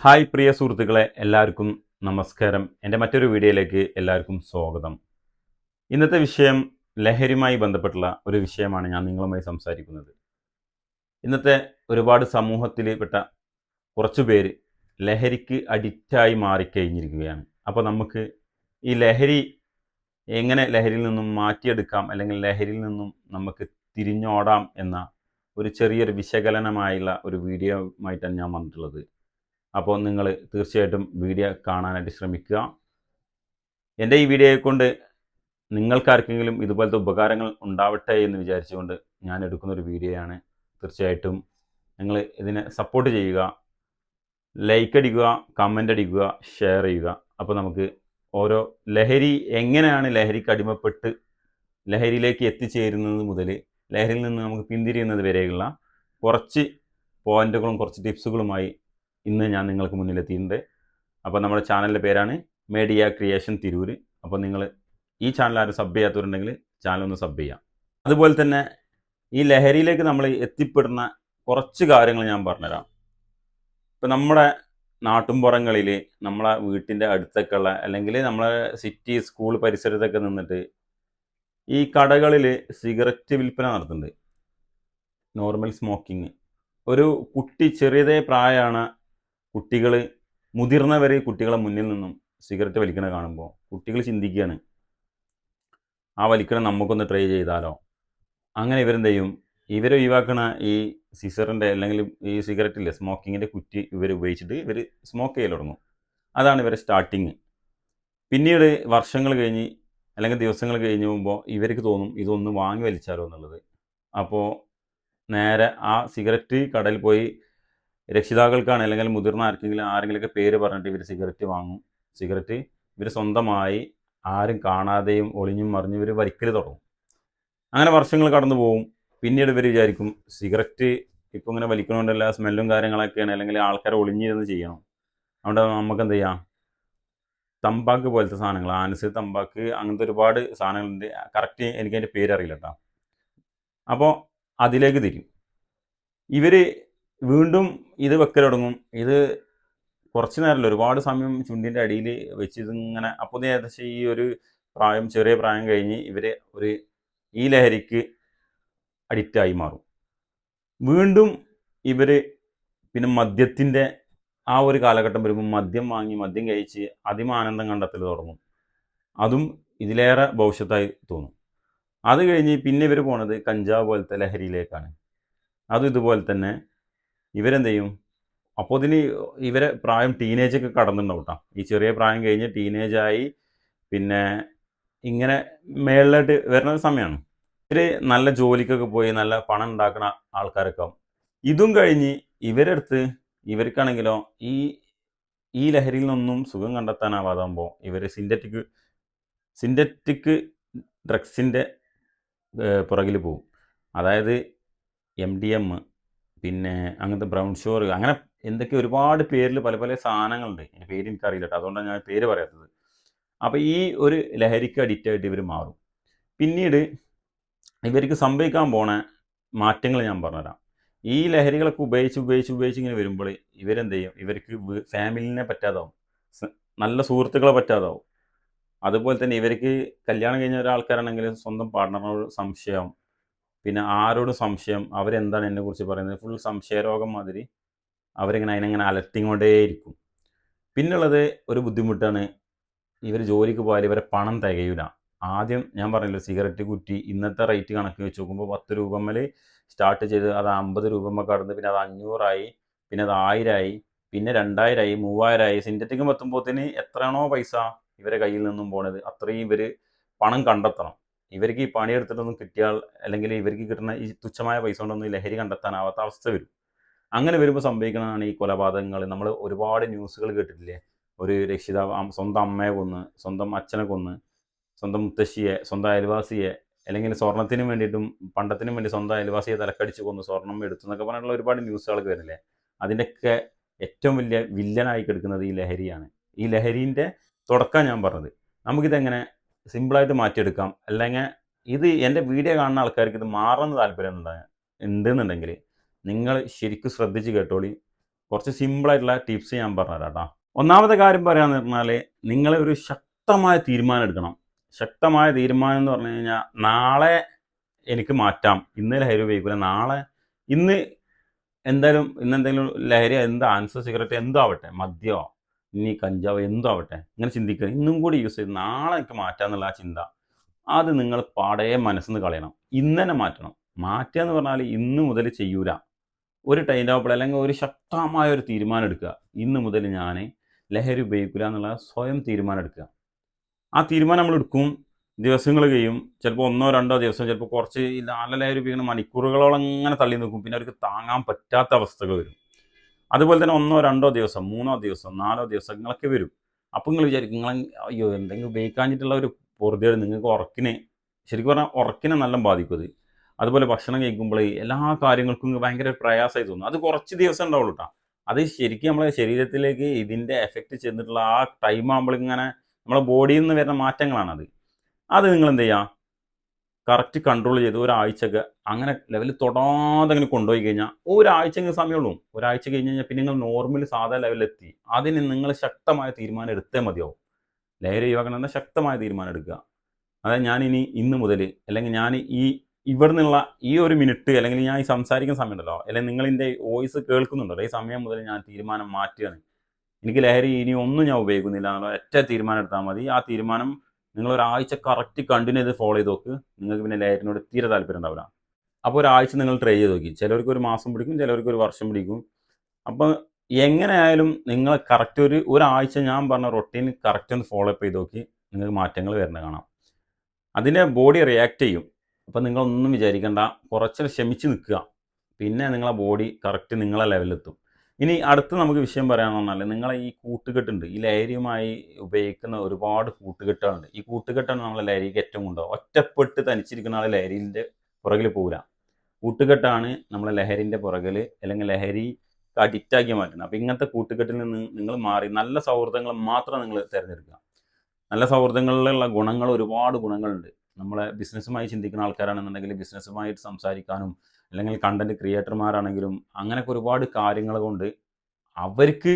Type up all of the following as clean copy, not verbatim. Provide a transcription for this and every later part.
Hi പ്രിയ സുഹൃത്തുക്കളെ, എല്ലാവർക്കും നമസ്കാരം. എൻ്റെ മറ്റൊരു വീഡിയോയിലേക്ക് എല്ലാവർക്കും സ്വാഗതം. ഇന്നത്തെ വിഷയം ലഹരിയുമായി ബന്ധപ്പെട്ടുള്ള ഒരു വിഷയമാണ് ഞാൻ നിങ്ങളുമായി സംസാരിക്കുന്നത്. ഇന്നത്തെ ഒരുപാട് സമൂഹത്തിൽ പെട്ട കുറച്ചു പേര് ലഹരിക്ക് അഡിക്റ്റായി മാറിക്കഴിഞ്ഞിരിക്കുകയാണ്. അപ്പോൾ നമുക്ക് ഈ ലഹരി എങ്ങനെ ലഹരിയിൽ നിന്നും മാറ്റിയെടുക്കാം, അല്ലെങ്കിൽ ലഹരിയിൽ നിന്നും നമുക്ക് തിരിഞ്ഞോടാം എന്ന ഒരു ചെറിയൊരു വിശകലനമായുള്ള ഒരു വീഡിയോയുമായിട്ടാണ് ഞാൻ വന്നിട്ടുള്ളത്. അപ്പോൾ നിങ്ങൾ തീർച്ചയായിട്ടും വീഡിയോ കാണാനായിട്ട് ശ്രമിക്കുക. എൻ്റെ ഈ വീഡിയോയെ കൊണ്ട് നിങ്ങൾക്കാർക്കെങ്കിലും ഇതുപോലത്തെ ഉപകാരങ്ങൾ ഉണ്ടാവട്ടെ എന്ന് വിചാരിച്ചുകൊണ്ട് ഞാൻ എടുക്കുന്നൊരു വീഡിയോയാണ്. തീർച്ചയായിട്ടും നിങ്ങൾ ഇതിനെ സപ്പോർട്ട് ചെയ്യുക, ലൈക്ക് അടിക്കുക, കമൻ്റ് അടിക്കുക, ഷെയർ ചെയ്യുക. അപ്പോൾ നമുക്ക് ഓരോ ലഹരി എങ്ങനെയാണ് ലഹരിക്ക് അടിമപ്പെട്ട് ലഹരിയിലേക്ക് എത്തിച്ചേരുന്നത് മുതൽ ലഹരിയിൽ നിന്ന് നമുക്ക് പിന്തിരിയുന്നത് വരെയുള്ള കുറച്ച് പോയിൻറ്റുകളും കുറച്ച് ടിപ്സുകളുമായി ഇന്ന് ഞാൻ നിങ്ങൾക്ക് മുന്നിലെത്തിയിട്ടുണ്ട്. അപ്പോൾ നമ്മുടെ ചാനലിൻ്റെ പേരാണ് മീഡിയ ക്രിയേഷൻ തിരൂർ. അപ്പോൾ നിങ്ങൾ ഈ ചാനൽ ആരും സബ് ചെയ്യാത്തവരുണ്ടെങ്കിൽ ചാനൽ ഒന്ന് സബ് ചെയ്യാം. അതുപോലെ തന്നെ ഈ ലഹരിയിലേക്ക് നമ്മൾ എത്തിപ്പെടുന്ന കുറച്ച് കാര്യങ്ങൾ ഞാൻ പറഞ്ഞുതരാം. ഇപ്പം നമ്മുടെ നാട്ടുംപുറങ്ങളിൽ നമ്മളെ വീട്ടിൻ്റെ അടുത്തൊക്കെയുള്ള അല്ലെങ്കിൽ നമ്മളെ സിറ്റി സ്കൂൾ പരിസരത്തൊക്കെ നിന്നിട്ട് ഈ കടകളിൽ സിഗരറ്റ് വിൽപ്പന നടത്തുന്നുണ്ട്. Normal smoking. ഒരു കുട്ടി ചെറിയതേ പ്രായമാണ് കുട്ടികൾ മുതിർന്നവർ കുട്ടികളെ മുന്നിൽ നിന്നും സിഗരറ്റ് വലിക്കണ കാണുമ്പോൾ കുട്ടികൾ ചിന്തിക്കുകയാണ്, ആ വലിക്കണം നമുക്കൊന്ന് ട്രൈ ചെയ്താലോ. അങ്ങനെ ഇവരെന്ത് ചെയ്യും, ഇവർ ഒഴിവാക്കണ ഈ സിസറിൻ്റെ അല്ലെങ്കിൽ ഈ സിഗരറ്റില്ലേ സ്മോക്കിങ്ങിൻ്റെ കുറ്റി ഇവർ ഉപയോഗിച്ചിട്ട് ഇവർ സ്മോക്ക് ചെയ്യൽ തുടങ്ങും. അതാണ് ഇവരെ സ്റ്റാർട്ടിങ്. പിന്നീട് വർഷങ്ങൾ കഴിഞ്ഞ് അല്ലെങ്കിൽ ദിവസങ്ങൾ കഴിഞ്ഞ് പോകുമ്പോൾ ഇവർക്ക് തോന്നും ഇതൊന്ന് വാങ്ങി വലിച്ചാലോ എന്നുള്ളത്. അപ്പോൾ നേരെ ആ സിഗരറ്റ് കടയിൽ പോയി രക്ഷിതാക്കൾക്കാണ് അല്ലെങ്കിൽ മുതിർന്ന ആരെങ്കിലുമൊക്കെ പേര് പറഞ്ഞിട്ട് ഇവർ സിഗരറ്റ് വാങ്ങും. സിഗരറ്റ് ഇവർ സ്വന്തമായി ആരും കാണാതെയും ഒളിഞ്ഞും മറിഞ്ഞും ഇവർ വലിക്കൽ തുടങ്ങും. അങ്ങനെ വർഷങ്ങൾ കടന്നു പോകും. പിന്നീട് ഇവർ വിചാരിക്കും സിഗരറ്റ് ഇപ്പോൾ ഇങ്ങനെ വലിക്കണോണ്ടല്ല സ്മെല്ലും കാര്യങ്ങളൊക്കെയാണ്, അല്ലെങ്കിൽ ആൾക്കാരെ ഒളിഞ്ഞിരുന്ന് ചെയ്യണം. അതുകൊണ്ട് നമുക്ക് എന്ത് ചെയ്യാം, തമ്പാക്ക് പോലത്തെ സാധനങ്ങൾ, ആനസ്, തമ്പാക്ക്, അങ്ങനത്തെ ഒരുപാട് സാധനങ്ങളുണ്ട്. കറക്റ്റ് എനിക്കതിൻ്റെ പേരറിയില്ല കേട്ടോ. അപ്പോൾ അതിലേക്ക് തിരിയും ഇവർ. വീണ്ടും ഇത് വെക്കൽ തുടങ്ങും. ഇത് കുറച്ച് നേരമല്ല, ഒരുപാട് സമയം ചുണ്ടിൻ്റെ അടിയിൽ വെച്ച് ഇതിങ്ങനെ. അപ്പോൾ ഏകദേശം ഈ ഒരു പ്രായം, ചെറിയ പ്രായം കഴിഞ്ഞ് ഇവർ ഈ ലഹരിക്ക് അഡിക്റ്റായി മാറും. വീണ്ടും ഇവർ പിന്നെ മദ്യത്തിൻ്റെ ആ ഒരു കാലഘട്ടം വരുമ്പോൾ മദ്യം വാങ്ങി മദ്യം കഴിച്ച് അതിമാനന്ദം കണ്ടെത്തൽ തുടങ്ങും. അതും ഇതിലേറെ ഭവിഷ്യത്തായി തോന്നും. അത് കഴിഞ്ഞ് പിന്നെ ഇവർ പോണത് കഞ്ചാവ് പോലത്തെ ലഹരിയിലേക്കാണ്. അതും ഇതുപോലെ തന്നെ ഇവരെന്ത് ചെയ്യും, അപ്പോൾ ഇതിന് ഇവരെ പ്രായം ടീനേജൊക്കെ കടന്നിട്ടുണ്ടാവും കേട്ടോ. ഈ ചെറിയ പ്രായം കഴിഞ്ഞ് ടീനേജായി പിന്നെ ഇങ്ങനെ മേളിലോട്ട് വരുന്ന സമയമാണ്. ഇവർ നല്ല ജോലിക്കൊക്കെ പോയി നല്ല പണം ഉണ്ടാക്കുന്ന ആൾക്കാരൊക്കെ ആവും. ഇതും കഴിഞ്ഞ് ഇവരെടുത്ത് ഇവർക്കാണെങ്കിലോ ഈ ലഹരിയിൽ നിന്നൊന്നും സുഖം കണ്ടെത്താനാവാതാകുമ്പോൾ ഇവർ സിന്തറ്റിക് ഡ്രഗ്സിൻ്റെ പുറകിൽ പോവും. അതായത് MDM, പിന്നെ അങ്ങനത്തെ ബ്രൗൺ ഷുഗർ, അങ്ങനെ എന്തൊക്കെ ഒരുപാട് പേരിൽ പല പല സാധനങ്ങളുണ്ട്. എൻ്റെ പേര് എനിക്കറിയില്ല കേട്ടോ, അതുകൊണ്ടാണ് ഞാൻ പേര് പറയാത്തത്. അപ്പോൾ ഈ ഒരു ലഹരിക്ക് അഡിക്റ്റായിട്ട് ഇവർ മാറും. പിന്നീട് ഇവർക്ക് സംഭവിക്കാൻ പോണ മാറ്റങ്ങൾ ഞാൻ പറഞ്ഞുതരാം. ഈ ലഹരികളൊക്കെ ഉപയോഗിച്ച് ഇങ്ങനെ വരുമ്പോൾ ഇവരെന്ത് ചെയ്യും, ഇവർക്ക് ഫാമിലിനെ പറ്റാതാവും, നല്ല സുഹൃത്തുക്കളെ പറ്റാതാവും. അതുപോലെ തന്നെ ഇവർക്ക് കല്യാണം കഴിഞ്ഞ ഒരാൾക്കാരാണെങ്കിൽ സ്വന്തം പാർട്ട്ണറിനോട് സംശയം, പിന്നെ ആരോടും സംശയം, അവരെന്താണ് എന്നെക്കുറിച്ച് പറയുന്നത്, ഫുൾ സംശയരോഗം മാതിരി അവരിങ്ങനെ അതിനെങ്ങനെ അലട്ടിക്കൊണ്ടേയിരിക്കും. പിന്നുള്ളത് ഒരു ബുദ്ധിമുട്ടാണ്, ഇവർ ജോലിക്ക് പോയാൽ ഇവരെ പണം തികയില്ല. ആദ്യം ഞാൻ പറഞ്ഞല്ലോ, സിഗരറ്റ് കുറ്റി ഇന്നത്തെ റേറ്റ് കണക്ക് വെച്ച് നോക്കുമ്പോൾ 10 രൂപമ്മൽ സ്റ്റാർട്ട് ചെയ്ത് അത് 50 രൂപമ്മ കടന്ന് പിന്നെ അത് 500 പിന്നെ അത് 1000 പിന്നെ 2000 3000 സിന്തറ്റിക്കും എത്തുമ്പോഴത്തേന് എത്രയാണോ പൈസ ഇവരെ കയ്യിൽ നിന്നും പോണത് അത്രയും ഇവർ പണം കണ്ടെത്തണം. ഇവർക്ക് ഈ പണിയെടുത്തിട്ടൊന്നും കിട്ടിയാൽ അല്ലെങ്കിൽ ഇവർക്ക് കിട്ടുന്ന ഈ തുച്ഛമായ പൈസ കൊണ്ടൊന്നും ലഹരി കണ്ടെത്താനാവാത്ത അവസ്ഥ വരും. അങ്ങനെ വരുമ്പോൾ സംഭവിക്കുന്നതാണ് ഈ കൊലപാതകങ്ങൾ. നമ്മൾ ഒരുപാട് ന്യൂസുകൾ കേട്ടിട്ടില്ലേ, ഒരു രക്ഷിതാവ് സ്വന്തം അമ്മയെ കൊന്ന്, സ്വന്തം അച്ഛനെ കൊന്ന്, സ്വന്തം മുത്തശ്ശിയെ, സ്വന്തം അയൽവാസിയെ, അല്ലെങ്കിൽ സ്വർണത്തിന് വേണ്ടിയിട്ടും പണ്ടത്തിനും വേണ്ടി സ്വന്തം അയൽവാസിയെ തലക്കടിച്ച് കൊന്ന് സ്വർണം എടുത്തു എന്നൊക്കെ പറഞ്ഞിട്ടുള്ള ഒരുപാട് ന്യൂസുകളൊക്കെ വരുന്നില്ലേ. അതിൻ്റെയൊക്കെ ഏറ്റവും വലിയ വില്ലനായി കിടക്കുന്നത് ഈ ലഹരിയാണ്. ഈ ലഹരീൻ്റെ തുടക്കം ഞാൻ പറഞ്ഞത്. നമുക്കിതെങ്ങനെ സിമ്പിളായിട്ട് മാറ്റിയെടുക്കാം, അല്ലെങ്കിൽ ഇത് എൻ്റെ വീഡിയോ കാണുന്ന ആൾക്കാർക്ക് ഇത് മാറുന്ന താല്പര്യം ഉണ്ടെന്നുണ്ടെങ്കിൽ നിങ്ങൾ ശരിക്കും ശ്രദ്ധിച്ച് കേട്ടോളി. കുറച്ച് സിമ്പിളായിട്ടുള്ള ടിപ്സ് ഞാൻ പറഞ്ഞുതരാം കേട്ടോ. ഒന്നാമത്തെ കാര്യം പറയാന്ന് പറഞ്ഞാൽ, നിങ്ങൾ ഒരു ശക്തമായ തീരുമാനം എടുക്കണം. ശക്തമായ തീരുമാനം എന്ന് പറഞ്ഞു കഴിഞ്ഞാൽ, നാളെ എനിക്ക് മാറ്റാം, ഇന്ന് ലഹരി ഉപയോഗിക്കില്ല, നാളെ ഇന്ന് എന്തായാലും ഇന്നെന്തെങ്കിലും ലഹരി ആൻസർ സിഗരറ്റ് എന്തോ ആവട്ടെ, മദ്യമോ ഇനി കഞ്ചാവ് എന്തോ ആവട്ടെ, ഇങ്ങനെ ചിന്തിക്കുക, ഇന്നും കൂടി യൂസ് ചെയ്ത് നാളെ എനിക്ക് മാറ്റാമെന്നുള്ള ആ ചിന്ത, അത് നിങ്ങൾ പാടേ മനസ്സിൽ നിന്ന് കളയണം. ഇന്ന് തന്നെ മാറ്റണം. മാറ്റുക എന്ന് പറഞ്ഞാൽ ഇന്ന് മുതൽ ചെയ്യൂല. ഒരു ടൈം ടേബിൾ അല്ലെങ്കിൽ ഒരു ശക്തമായ ഒരു തീരുമാനം എടുക്കുക. ഇന്ന് മുതൽ ഞാൻ ലഹരി ഉപയോഗിക്കില്ല എന്നുള്ള സ്വയം തീരുമാനം എടുക്കുക. ആ തീരുമാനം നമ്മൾ എടുക്കും, ദിവസങ്ങൾ കഴിയും, ചിലപ്പോൾ 1-2 ദിവസം, ചിലപ്പോൾ കുറച്ച് നല്ല ലഹരി ഉപയോഗിക്കുന്ന മണിക്കൂറുകളോളം അങ്ങനെ തള്ളി നിൽക്കും. പിന്നെ അവർക്ക് താങ്ങാൻ പറ്റാത്ത അവസ്ഥകൾ വരും. അതുപോലെ തന്നെ 1-2 ദിവസം, 3 ദിവസം, 4 ദിവസങ്ങളൊക്കെ വരും. അപ്പോൾ നിങ്ങൾ വിചാരിക്കും, നിങ്ങൾ അയ്യോ എന്തെങ്കിലും ഉപയോഗിക്കാഞ്ഞിട്ടുള്ള ഒരു പൊറുതിയേട്, നിങ്ങൾക്ക് ഉറക്കിനെ, ശരിക്കും പറഞ്ഞാൽ ഉറക്കിനെ നല്ല ബാധിക്കും അത്. അതുപോലെ ഭക്ഷണം കഴിക്കുമ്പോൾ എല്ലാ കാര്യങ്ങൾക്കും ഭയങ്കര പ്രയാസമായി തോന്നും. അത് കുറച്ച് ദിവസം ഉണ്ടാവുള്ളൂ കേട്ടോ. അത് ശരിക്കും നമ്മളെ ശരീരത്തിലേക്ക് ഇതിൻ്റെ എഫക്റ്റ് ചെന്നിട്ടുള്ള ആ ടൈം ആകുമ്പോൾ ഇങ്ങനെ നമ്മളെ ബോഡിയിൽ നിന്ന് വരുന്ന മാറ്റങ്ങളാണത്. അത് നിങ്ങൾ എന്ത് ചെയ്യുക, കറക്റ്റ് കൺട്രോൾ ചെയ്ത് ഒരാഴ്ചക്ക് അങ്ങനെ ലെവലിൽ തൊടാതെ അങ്ങനെ കൊണ്ടുപോയി കഴിഞ്ഞാൽ ഒരാഴ്ചക്ക് സമയമുള്ളൂ. ഒരാഴ്ച കഴിഞ്ഞ് കഴിഞ്ഞാൽ പിന്നെ നിങ്ങൾ നോർമൽ സാധാ ലെവലിലെത്തി. അതിന് നിങ്ങൾ ശക്തമായ തീരുമാനം എടുത്തേ മതിയാവും. ലഹരി ഒഴിവാക്കണം, ശക്തമായ തീരുമാനം എടുക്കുക. അതായത് ഞാനിനി ഇന്ന് മുതൽ, അല്ലെങ്കിൽ ഞാൻ ഇവിടെ നിന്നുള്ള ഈ ഒരു മിനിറ്റ്, അല്ലെങ്കിൽ ഞാൻ ഈ സംസാരിക്കുന്ന സമയമുണ്ടല്ലോ, അല്ലെങ്കിൽ നിങ്ങളിൻ്റെ വോയിസ് കേൾക്കുന്നുണ്ടല്ലോ, ഈ സമയം മുതൽ ഞാൻ തീരുമാനം മാറ്റുകയാണ്. എനിക്ക് ലഹരി ഇനി ഒന്നും ഞാൻ ഉപയോഗിക്കുന്നില്ല എന്നുള്ള ഒറ്റ തീരുമാനം എടുത്താൽ മതി. ആ തീരുമാനം നിങ്ങൾ ഒരാഴ്ച കറക്റ്റ് കണ്ടിന്യൂ ചെയ്ത് ഫോളോ ചെയ്ത് നോക്ക്. നിങ്ങൾക്ക് പിന്നെ ലഹരിനോട് തീരെ താല്പര്യം ഉണ്ടാവില്ല. അപ്പോൾ ഒരാഴ്ച നിങ്ങൾ ട്രൈ ചെയ്ത് നോക്കി. ചിലർക്ക് ഒരു മാസം പിടിക്കും, ചിലർക്ക് ഒരു വർഷം പിടിക്കും. അപ്പോൾ എങ്ങനെയായാലും നിങ്ങൾ കറക്റ്റ് ഒരാഴ്ച ഞാൻ പറഞ്ഞ റൊട്ടീൻ കറക്റ്റ് ഒന്ന് ഫോളോ അപ്പ് ചെയ്ത് നോക്കി, നിങ്ങൾക്ക് മാറ്റങ്ങൾ വരുന്നത് കാണാം. അതിൻ്റെ ബോഡി റിയാക്ട് ചെയ്യും. അപ്പോൾ നിങ്ങളൊന്നും വിചാരിക്കേണ്ട, കുറച്ച് ക്ഷമിച്ച് നിൽക്കുക. പിന്നെ നിങ്ങളെ ബോഡി കറക്റ്റ് നിങ്ങളെ ലെവലിലെത്തും. ഇനി അടുത്ത് നമുക്ക് വിഷയം പറയാമെന്ന് പറഞ്ഞാൽ, നിങ്ങളെ ഈ കൂട്ടുകെട്ടുണ്ട്, ഈ ലഹരിയുമായി ഉപയോഗിക്കുന്ന ഒരുപാട് കൂട്ടുകെട്ടുകളുണ്ട്. ഈ കൂട്ടുകെട്ടാണ് നമ്മളെ ലഹരിക്ക് ഏറ്റവും കൊണ്ടുപോകുക. ഒറ്റപ്പെട്ട് തനിച്ചിരിക്കുന്ന ആൾ ലഹരിൻ്റെ പുറകിൽ പോകില്ല. കൂട്ടുകെട്ടാണ് നമ്മളെ ലഹരിൻ്റെ പുറകിൽ, അല്ലെങ്കിൽ ലഹരി അഡിക്റ്റാക്കി മാറ്റുന്നത്. അപ്പോൾ ഇങ്ങനത്തെ കൂട്ടുകെട്ടിൽ നിന്ന് നിങ്ങൾ മാറി നല്ല സൗഹൃദങ്ങൾ മാത്രം നിങ്ങൾ തിരഞ്ഞെടുക്കുക. നല്ല സൗഹൃദങ്ങളിലുള്ള ഗുണങ്ങൾ, ഒരുപാട് ഗുണങ്ങളുണ്ട്. നമ്മളെ ബിസിനസ്സുമായി ചിന്തിക്കുന്ന ആൾക്കാരാണെന്നുണ്ടെങ്കിൽ ബിസിനസ്സുമായിട്ട് സംസാരിക്കാനും, അല്ലെങ്കിൽ കണ്ടൻറ് ക്രിയേറ്റർമാരാണെങ്കിലും അങ്ങനെയൊക്കെ ഒരുപാട് കാര്യങ്ങൾ കൊണ്ട് അവർക്ക്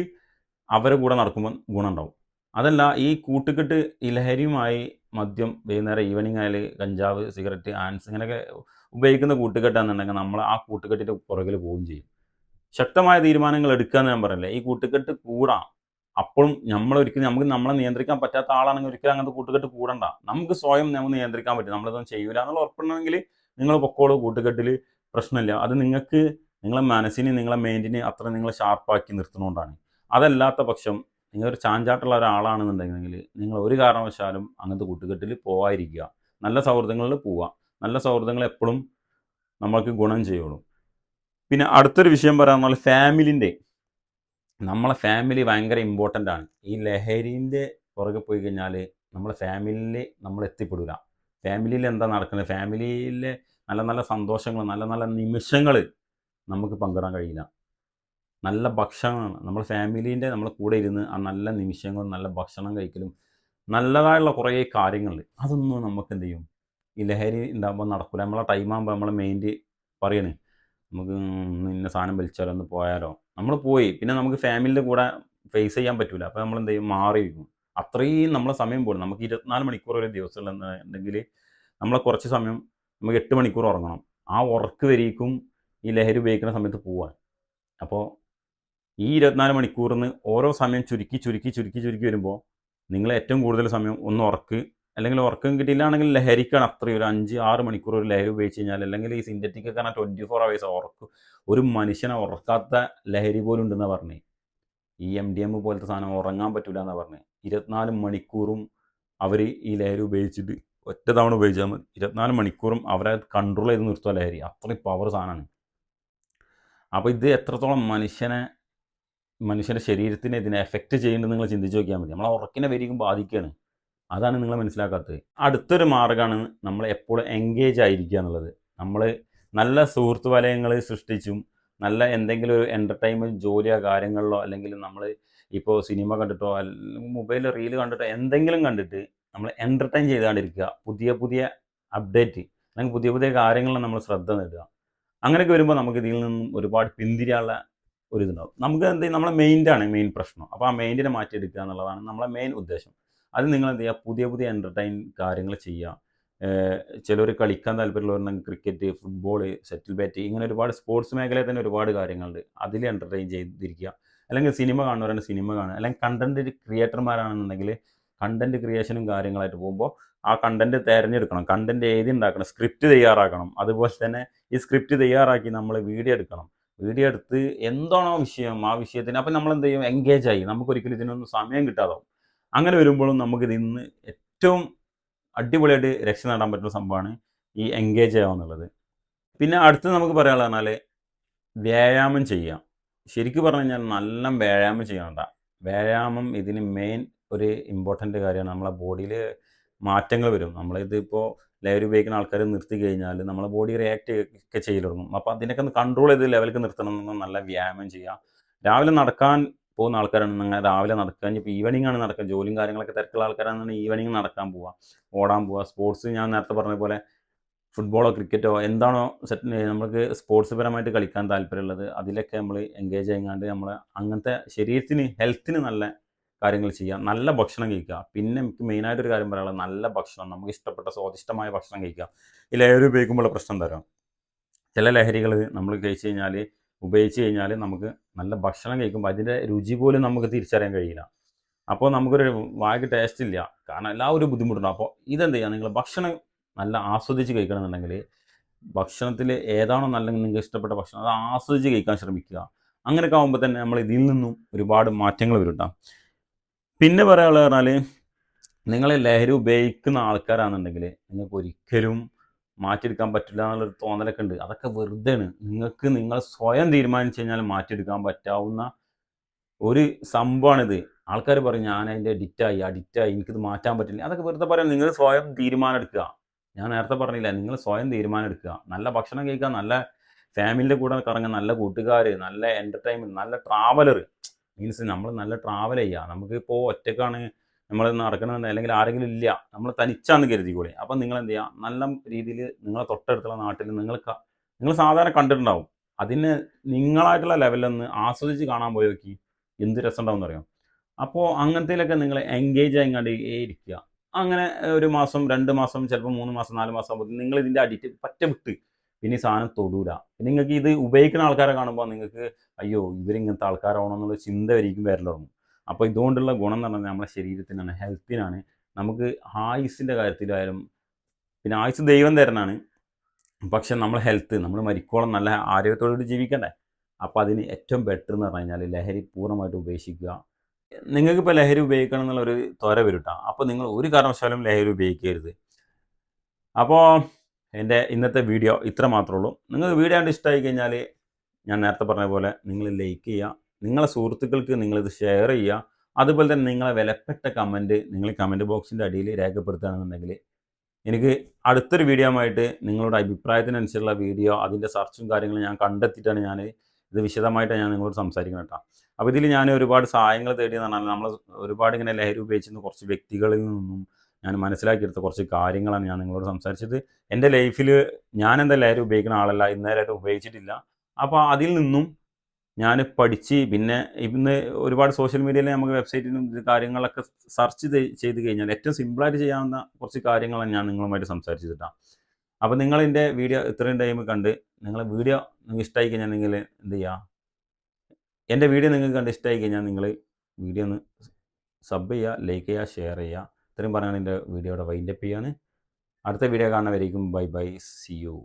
അവരെ കൂടെ നടക്കുമ്പോൾ ഗുണമുണ്ടാവും. അതല്ല ഈ കൂട്ടുകെട്ട്, ഈ ലഹരിയുമായി മദ്യം, വൈകുന്നേരം ഈവനിങ് ആയാൽ കഞ്ചാവ്, സിഗരറ്റ്, ആൻസ് ഇങ്ങനെയൊക്കെ ഉപയോഗിക്കുന്ന കൂട്ടുകെട്ടാണെന്നുണ്ടെങ്കിൽ നമ്മൾ ആ കൂട്ടുകെട്ടിൻ്റെ പുറകിൽ പോവുകയും ചെയ്യും. ശക്തമായ തീരുമാനങ്ങൾ എടുക്കുക എന്ന് ഞാൻ പറയില്ലേ, ഈ കൂട്ടുകെട്ട് കൂടാം. അപ്പോഴും നമുക്ക് നമ്മളെ നിയന്ത്രിക്കാൻ പറ്റാത്ത ആളാണെങ്കിൽ ഒരിക്കലും അങ്ങനത്തെ കൂട്ടുകെട്ട് കൂടണ്ട. നമുക്ക് സ്വയം നമുക്ക് നിയന്ത്രിക്കാൻ പറ്റും. നമ്മളിതൊന്നും ചെയ്യൂല എന്നുള്ള ഉറപ്പുണ്ടെങ്കിൽ നിങ്ങൾ പൊക്കോളൂ, കൂട്ടുകെട്ടിൽ പ്രശ്നമില്ല. അത് നിങ്ങളെ മനസ്സിന്, നിങ്ങളെ മൈൻഡിന് അത്ര നിങ്ങൾ ഷാർപ്പാക്കി നിർത്തുന്നതുകൊണ്ടാണ്. അതല്ലാത്ത പക്ഷം നിങ്ങളൊരു ചാഞ്ചാട്ടുള്ള ഒരാളാണെന്നുണ്ടെങ്കിൽ നിങ്ങൾ ഒരു കാരണവശാലും അങ്ങനത്തെ കൂട്ടുകെട്ടിൽ പോകാതിരിക്കുക. നല്ല സൗഹൃദങ്ങളിൽ പോവുക. നല്ല സൗഹൃദങ്ങൾ എപ്പോഴും നമ്മൾക്ക് ഗുണം ചെയ്യുള്ളൂ. പിന്നെ അടുത്തൊരു വിഷയം പറയാമെന്നാൽ നമ്മളെ ഫാമിലി ഭയങ്കര ഇമ്പോർട്ടൻ്റ് ആണ്. ഈ ലഹരിൻ്റെ പുറകെ പോയി കഴിഞ്ഞാൽ നമ്മളെ ഫാമിലിയിൽ നമ്മൾ എത്തിപ്പെടില്ല. ഫാമിലിയിൽ എന്താ നടക്കുന്നത്, ഫാമിലിയിലെ നല്ല നല്ല സന്തോഷങ്ങൾ, നല്ല നല്ല നിമിഷങ്ങൾ നമുക്ക് പങ്കിടാൻ കഴിയില്ല. നല്ല ഭക്ഷണമാണ് നമ്മൾ ഫാമിലീൻ്റെ നമ്മളെ കൂടെ ഇരുന്ന് ആ നല്ല നിമിഷങ്ങളും നല്ല ഭക്ഷണം കഴിക്കലും നല്ലതായുള്ള കുറേ കാര്യങ്ങളുണ്ട്. അതൊന്നും നമുക്ക് എന്ത് ചെയ്യും, ഈ ലഹരി ഉണ്ടാകുമ്പോൾ നടക്കില്ല. നമ്മളെ ടൈമാകുമ്പോൾ നമ്മളെ മൈൻഡ് പറയണേ, നമുക്ക് ഇന്ന സാധനം വലിച്ചാലോ, ഒന്ന് പോയാലോ, നമ്മൾ പോയി പിന്നെ നമുക്ക് ഫാമിലിയുടെ കൂടെ ഫേസ് ചെയ്യാൻ പറ്റില്ല. അപ്പോൾ നമ്മൾ എന്ത് ചെയ്യും, മാറിയിരിക്കും. അത്രയും നമ്മളെ സമയം പോകും. നമുക്ക് 24 മണിക്കൂർ ഒരു ദിവസം ഉണ്ടെങ്കിൽ നമ്മളെ കുറച്ച് സമയം നമുക്ക് 8 മണിക്കൂർ ഉറങ്ങണം. ആ ഉറക്ക് വരെയും ഈ ലഹരി ഉപയോഗിക്കുന്ന സമയത്ത് പോവാൻ. അപ്പോൾ ഈ 24 മണിക്കൂറിൽ നിന്ന് ഓരോ സമയം ചുരുക്കി വരുമ്പോൾ നിങ്ങൾ ഏറ്റവും കൂടുതൽ സമയം ഒന്ന് ഉറക്ക്, അല്ലെങ്കിൽ ഉറക്കം കിട്ടിയില്ലാണെങ്കിൽ ലഹരിക്കാണ് അത്രയും ഒരു 5-6 മണിക്കൂർ ഒരു ലഹരി ഉപയോഗിച്ച് കഴിഞ്ഞാൽ, അല്ലെങ്കിൽ ഈ സിന്തറ്റിക് ഒക്കെ 24 hours ഉറക്കും. ഒരു മനുഷ്യനെ ഉറക്കാത്ത ലഹരി പോലും ഉണ്ടെന്നാണ് പറഞ്ഞത്. ഈ MDMA പോലത്തെ സാധനം ഉറങ്ങാൻ പറ്റില്ല എന്നാണ് പറഞ്ഞത്. 24 മണിക്കൂറും അവർ ഈ ലഹരി ഉപയോഗിച്ചിട്ട് ഒറ്റ തവണ ഉപയോഗിച്ചാൽ മതി. 24 മണിക്കൂറും അവരെ കൺട്രോൾ ചെയ്ത് നിർത്തുക ലഹരി. അത്രയും പവർ സാധനമാണ്. അപ്പോൾ ഇത് എത്രത്തോളം മനുഷ്യൻ്റെ ശരീരത്തിനെ ഇതിനെ എഫക്റ്റ് ചെയ്യുന്നത് നിങ്ങൾ ചിന്തിച്ച് നോക്കിയാൽ മതി. നമ്മളെ ഉറക്കിനെ വരികയും ബാധിക്കുകയാണ്. അതാണ് നിങ്ങൾ മനസ്സിലാക്കാത്തത്. അടുത്തൊരു മാർഗ്ഗമാണ് നമ്മൾ എപ്പോഴും എൻഗേജ് ആയിരിക്കുക എന്നുള്ളത്. നമ്മൾ നല്ല സുഹൃത്ത് വലയങ്ങൾ സൃഷ്ടിച്ചും, നല്ല എന്തെങ്കിലും ഒരു എൻ്റർടൈൻമെൻറ്റ് ജോലിയോ കാര്യങ്ങളിലോ, അല്ലെങ്കിൽ നമ്മൾ ഇപ്പോൾ സിനിമ കണ്ടിട്ടോ മൊബൈൽ റീൽ കണ്ടിട്ടോ എന്തെങ്കിലും കണ്ടിട്ട് നമ്മൾ എൻ്റർടൈൻ ചെയ്തുകൊണ്ടിരിക്കുക. പുതിയ അപ്ഡേറ്റ് അല്ലെങ്കിൽ പുതിയ കാര്യങ്ങളിൽ നമ്മൾ ശ്രദ്ധ നേടുക. അങ്ങനെയൊക്കെ വരുമ്പോൾ നമുക്ക് ഇതിൽ നിന്നും ഒരുപാട് പിന്തിരിയാനുള്ള ഒരു ഇതുണ്ടാവും. നമുക്ക് എന്ത് ചെയ്യും, നമ്മളെ മൈൻഡാണ് മെയിൻ പ്രശ്നം. അപ്പോൾ ആ മൈൻഡിനെ മാറ്റിയെടുക്കുക എന്നുള്ളതാണ് നമ്മളെ മെയിൻ ഉദ്ദേശം. അത് നിങ്ങൾ എന്ത് ചെയ്യുക, പുതിയ പുതിയ എൻ്റർടൈൻ കാര്യങ്ങൾ ചെയ്യുക. ചിലർ കളിക്കാൻ താല്പര്യമുള്ളവരുണ്ടെങ്കിൽ ക്രിക്കറ്റ്, ഫുട്ബോൾ, ഷട്ടിൽ ബാറ്റ്, ഇങ്ങനെ ഒരുപാട് സ്പോർട്സ് മേഖലയിൽ തന്നെ ഒരുപാട് കാര്യങ്ങളുണ്ട്. അതിൽ എൻ്റർടൈൻ ചെയ്തിരിക്കുക. അല്ലെങ്കിൽ സിനിമ കാണുന്നവരാണ് സിനിമ കാണുക. അല്ലെങ്കിൽ കണ്ടൻറ് ക്രിയേറ്റർമാരാണെന്നുണ്ടെങ്കിൽ കണ്ടൻറ് ക്രിയേഷനും കാര്യങ്ങളായിട്ട് പോകുമ്പോൾ ആ കണ്ടൻറ് തിരഞ്ഞെടുക്കണം. കണ്ടൻറ് എഴുതി ഉണ്ടാക്കണം, സ്ക്രിപ്റ്റ് തയ്യാറാക്കണം. അതുപോലെ തന്നെ ഈ സ്ക്രിപ്റ്റ് തയ്യാറാക്കി നമ്മൾ വീഡിയോ എടുക്കണം. വീഡിയോ എടുത്ത് എന്താണോ വിഷയം ആ വിഷയത്തിന് അപ്പം നമ്മൾ എന്ത് ചെയ്യും, എൻഗേജ് ആയി. നമുക്കൊരിക്കലും ഇതിനൊന്നും സമയം കിട്ടാതാവും. അങ്ങനെ വരുമ്പോഴും നമുക്ക് ഇതിന്ന് ഏറ്റവും അടിപൊളിയായിട്ട് രക്ഷ നേടാൻ പറ്റുന്ന സംഭവമാണ് ഈ എൻഗേജ് ആവുക എന്നുള്ളത്. പിന്നെ അടുത്ത് നമുക്ക് പറയാനുള്ളത് പറഞ്ഞാൽ വ്യായാമം ചെയ്യുക. ശരിക്കും പറഞ്ഞു കഴിഞ്ഞാൽ നല്ല വ്യായാമം ചെയ്യണ്ട. വ്യായാമം ഇതിന് മെയിൻ ഒരു ഇമ്പോർട്ടൻ്റ് കാര്യമാണ്. നമ്മളെ ബോഡിയിൽ മാറ്റങ്ങൾ വരും. നമ്മളിതിപ്പോൾ ലഹരി ഉപയോഗിക്കുന്ന ആൾക്കാർ നിർത്തി കഴിഞ്ഞാൽ നമ്മളെ ബോഡി റിയാക്ട് ഒക്കെ ചെയ്ത് തുടങ്ങും. അപ്പോൾ അതിനൊക്കെ ഒന്ന് കൺട്രോൾ ചെയ്ത് ലെവലിലേക്ക് നിർത്തണം എന്നും നല്ല വ്യായാമം ചെയ്യുക. രാവിലെ നടക്കാൻ പോകുന്ന ആൾക്കാരാണെന്നുണ്ടെങ്കിൽ രാവിലെ നടക്കുക. ഇനിയിപ്പോൾ ഈവനിങ് ആണ് നടക്കുക, ജോലിയും കാര്യങ്ങളൊക്കെ തിരക്കുള്ള ആൾക്കാരാണെന്നുണ്ടെങ്കിൽ ഈവനിങ് നടക്കാൻ പോവുക, ഓടാൻ പോവുക. സ്പോർട്സ് ഞാൻ നേരത്തെ പറഞ്ഞ പോലെ ഫുട്ബോളോ ക്രിക്കറ്റോ എന്താണോ നമുക്ക് സ്പോർട്സ് പരമായിട്ട് കളിക്കാൻ താല്പര്യമുള്ളത് അതിലൊക്കെ നമ്മൾ എൻഗേജ് ചെയ്യാണ്ട് നമ്മൾ അങ്ങനത്തെ ശരീരത്തിന് ഹെൽത്തിന് നല്ല കാര്യങ്ങൾ ചെയ്യുക. നല്ല ഭക്ഷണം കഴിക്കുക. പിന്നെ എനിക്ക് മെയിനായിട്ടൊരു കാര്യം പറയാനുള്ളത്, നല്ല ഭക്ഷണം, നമുക്ക് ഇഷ്ടപ്പെട്ട സ്വാദിഷ്ടമായ ഭക്ഷണം കഴിക്കുക. ഈ ലഹരി ഉപയോഗിക്കുമ്പോഴുള്ള പ്രശ്നം തരാം, ചില ലഹരികൾ നമ്മൾ ഉപയോഗിച്ച് കഴിഞ്ഞാൽ നമുക്ക് നല്ല ഭക്ഷണം കഴിക്കുമ്പോൾ അതിൻ്റെ രുചി പോലും നമുക്ക് തിരിച്ചറിയാൻ കഴിയില്ല. അപ്പോൾ നമുക്കൊരു വായ്ക്ക് ടേസ്റ്റ് ഇല്ല, കാരണം എല്ലാവരും ബുദ്ധിമുട്ടുണ്ടാകും. അപ്പോൾ ഇതെന്ത് ചെയ്യുക, നിങ്ങൾ ഭക്ഷണം നല്ല ആസ്വദിച്ച് കഴിക്കണമെന്നുണ്ടെങ്കിൽ ഭക്ഷണത്തിൽ ഏതാണോ നല്ല നിങ്ങൾക്ക് ഇഷ്ടപ്പെട്ട ഭക്ഷണം അത് ആസ്വദിച്ച് കഴിക്കാൻ ശ്രമിക്കുക. അങ്ങനെയൊക്കെ ആകുമ്പോൾ തന്നെ നമ്മൾ ഇതിൽ നിന്നും ഒരുപാട് മാറ്റങ്ങൾ വരും കേട്ടോ. പിന്നെ പറയാനുള്ളത് പറഞ്ഞാൽ, നിങ്ങൾ ലഹരി ഉപയോഗിക്കുന്ന ആൾക്കാരാണെന്നുണ്ടെങ്കിൽ നിങ്ങൾക്ക് ഒരിക്കലും മാറ്റിയെടുക്കാൻ പറ്റില്ല എന്നുള്ളൊരു തോന്നലൊക്കെ ഉണ്ട്. അതൊക്കെ വെറുതെയാണ്. നിങ്ങൾ സ്വയം തീരുമാനിച്ചു കഴിഞ്ഞാൽ മാറ്റിയെടുക്കാൻ പറ്റാവുന്ന ഒരു സംഭവമാണിത്. ആൾക്കാർ പറയും ഞാൻ അതിൻ്റെ അഡിക്റ്റായി എനിക്കിത് മാറ്റാൻ പറ്റില്ല. അതൊക്കെ വെറുതെ പറയാം. നിങ്ങൾ സ്വയം തീരുമാനം എടുക്കുക. ഞാൻ നേരത്തെ പറഞ്ഞില്ല, നിങ്ങൾ സ്വയം തീരുമാനം എടുക്കുക. നല്ല ഭക്ഷണം കഴിക്കുക, നല്ല ഫാമിലിൻ്റെ കൂടെ കറങ്ങുക, നല്ല കൂട്ടുകാർ, നല്ല എൻ്റർടൈൻമെൻറ്റ്, നല്ല ട്രാവലർ. മീൻസ് നമ്മൾ നല്ല ട്രാവൽ ചെയ്യുക. നമുക്കിപ്പോൾ ഒറ്റക്കാണ് നമ്മൾ നടക്കണമെന്ന് അല്ലെങ്കിൽ ആരെങ്കിലും ഇല്ല, നമ്മൾ തനിച്ചാന്ന് കരുതിക്കോളി. അപ്പം നിങ്ങൾ എന്ത് ചെയ്യുക, നല്ല രീതിയിൽ നിങ്ങളെ തൊട്ടടുത്തുള്ള നാട്ടിൽ നിങ്ങൾ സാധാരണ കണ്ടിട്ടുണ്ടാവും. അതിന് നിങ്ങളായിട്ടുള്ള ലെവലൊന്ന് ആസ്വദിച്ച് കാണാൻ പോയി നോക്കി, എന്ത് രസം ഉണ്ടാവും എന്നറിയാം. അപ്പോൾ അങ്ങനത്തേലൊക്കെ നിങ്ങൾ എൻഗേജ് ആയിങ്ങാണ്ട് ഇരിക്കുക. അങ്ങനെ ഒരു മാസം, 2 മാസം, ചിലപ്പോൾ 3 മാസം, 4 മാസം ആകുമ്പോൾ നിങ്ങൾ ഇതിൻ്റെ അഡിക്റ്റ് പറ്റ വിട്ട് പിന്നെ ഈ സാധനം തൊടൂല. നിങ്ങൾക്ക് ഇത് ഉപയോഗിക്കുന്ന ആൾക്കാരെ കാണുമ്പോൾ നിങ്ങൾക്ക് അയ്യോ ഇവരിങ്ങനത്തെ ആൾക്കാരാവണം എന്നുള്ള ചിന്ത വരിക്കും വരൽ തുടങ്ങും. അപ്പോൾ ഇതുകൊണ്ടുള്ള ഗുണം എന്ന് പറഞ്ഞാൽ നമ്മുടെ ശരീരത്തിനാണ്, ഹെൽത്തിനാണ്. നമുക്ക് ആയുസിൻ്റെ കാര്യത്തിലായാലും, പിന്നെ ആയുസ് ദൈവം തരുന്നതാണ്. പക്ഷെ നമ്മൾ ഹെൽത്ത്, നമ്മൾ മരിക്കോളം നല്ല ആരോഗ്യത്തോടുകൂടി ജീവിക്കണ്ടേ. അപ്പോൾ അതിന് ഏറ്റവും ബെറ്റർ എന്ന് പറഞ്ഞു കഴിഞ്ഞാൽ ലഹരി പൂർണ്ണമായിട്ട് ഉപേക്ഷിക്കുക. നിങ്ങൾക്കിപ്പോൾ ലഹരി ഉപയോഗിക്കണം എന്നുള്ളൊരു ത്വര വരും ട്ടോ. അപ്പോൾ നിങ്ങൾ ഒരു കാരണവശാലും ലഹരി ഉപയോഗിക്കരുത്. അപ്പോൾ എൻ്റെ ഇന്നത്തെ വീഡിയോ ഇത്ര മാത്രമേ ഉള്ളൂ. നിങ്ങൾക്ക് വീഡിയോ കണ്ട് ഇഷ്ടമായി കഴിഞ്ഞാൽ ഞാൻ നേരത്തെ പറഞ്ഞ പോലെ നിങ്ങൾ ലൈക്ക് ചെയ്യുക, നിങ്ങളെ സുഹൃത്തുക്കൾക്ക് നിങ്ങളിത് ഷെയർ ചെയ്യുക. അതുപോലെ തന്നെ നിങ്ങളെ വിലപ്പെട്ട കമൻറ്റ് നിങ്ങൾ കമൻറ്റ് ബോക്സിൻ്റെ അടിയിൽ രേഖപ്പെടുത്തുകയാണെന്നുണ്ടെങ്കിൽ എനിക്ക് അടുത്തൊരു വീഡിയോ ആയിട്ട് നിങ്ങളുടെ അഭിപ്രായത്തിനനുസരിച്ചുള്ള വീഡിയോ, അതിൻ്റെ സെർച്ചും കാര്യങ്ങളും ഞാൻ കണ്ടെത്തിയിട്ടാണ് ഇത് വിശദമായിട്ട് ഞാൻ നിങ്ങളോട് സംസാരിക്കുന്നത് കേട്ടോ. അപ്പോൾ ഇതിൽ ഞാൻ ഒരുപാട് സഹായങ്ങൾ തേടിയെന്ന് പറഞ്ഞാൽ നമ്മൾ ഒരുപാട് ഇങ്ങനെ ലഹരി ഉപയോഗിച്ചിരുന്ന കുറച്ച് വ്യക്തികളിൽ നിന്നും ഞാൻ മനസ്സിലാക്കിയെടുത്ത കുറച്ച് കാര്യങ്ങളാണ് ഞാൻ നിങ്ങളോട് സംസാരിച്ചത്. എൻ്റെ ലൈഫിൽ ഞാനെന്താ ലഹരി ഉപയോഗിക്കുന്ന ആളല്ല, ഇന്നേരമായിട്ട് ഉപയോഗിച്ചിട്ടില്ല. അപ്പോൾ അതിൽ നിന്നും ഞാൻ പഠിച്ച്, പിന്നെ ഇന്ന് ഒരുപാട് സോഷ്യൽ മീഡിയയിൽ നമുക്ക് വെബ്സൈറ്റിലും ഇത് കാര്യങ്ങളൊക്കെ സെർച്ച് ചെയ്ത് കഴിഞ്ഞാൽ ഏറ്റവും സിമ്പിളായിട്ട് ചെയ്യാവുന്ന കുറച്ച് കാര്യങ്ങളാണ് ഞാൻ നിങ്ങളുമായിട്ട് സംസാരിച്ചിട്ടാണ്. അപ്പോൾ നിങ്ങളെൻ്റെ വീഡിയോ ഇത്രയും ടൈം കണ്ട് നിങ്ങളെ വീഡിയോ നിങ്ങൾക്ക് ഇഷ്ടമായി കഴിഞ്ഞാൽ നിങ്ങൾ എന്ത് ചെയ്യുക, എൻ്റെ വീഡിയോ നിങ്ങൾക്ക് കണ്ട് ഇഷ്ടമായി കഴിഞ്ഞാൽ നിങ്ങൾ വീഡിയോ ഒന്ന് സബ് ചെയ്യുക, ലൈക്ക് ചെയ്യുക, ഷെയർ ചെയ്യുക. ഇത്രയും പറഞ്ഞാണ് എൻ്റെ വീഡിയോയുടെ വൈൻഡപ്പ് ചെയ്യാണ്. അടുത്ത വീഡിയോ കാണുന്നവരേക്കും ബൈ ബൈ, സി യു.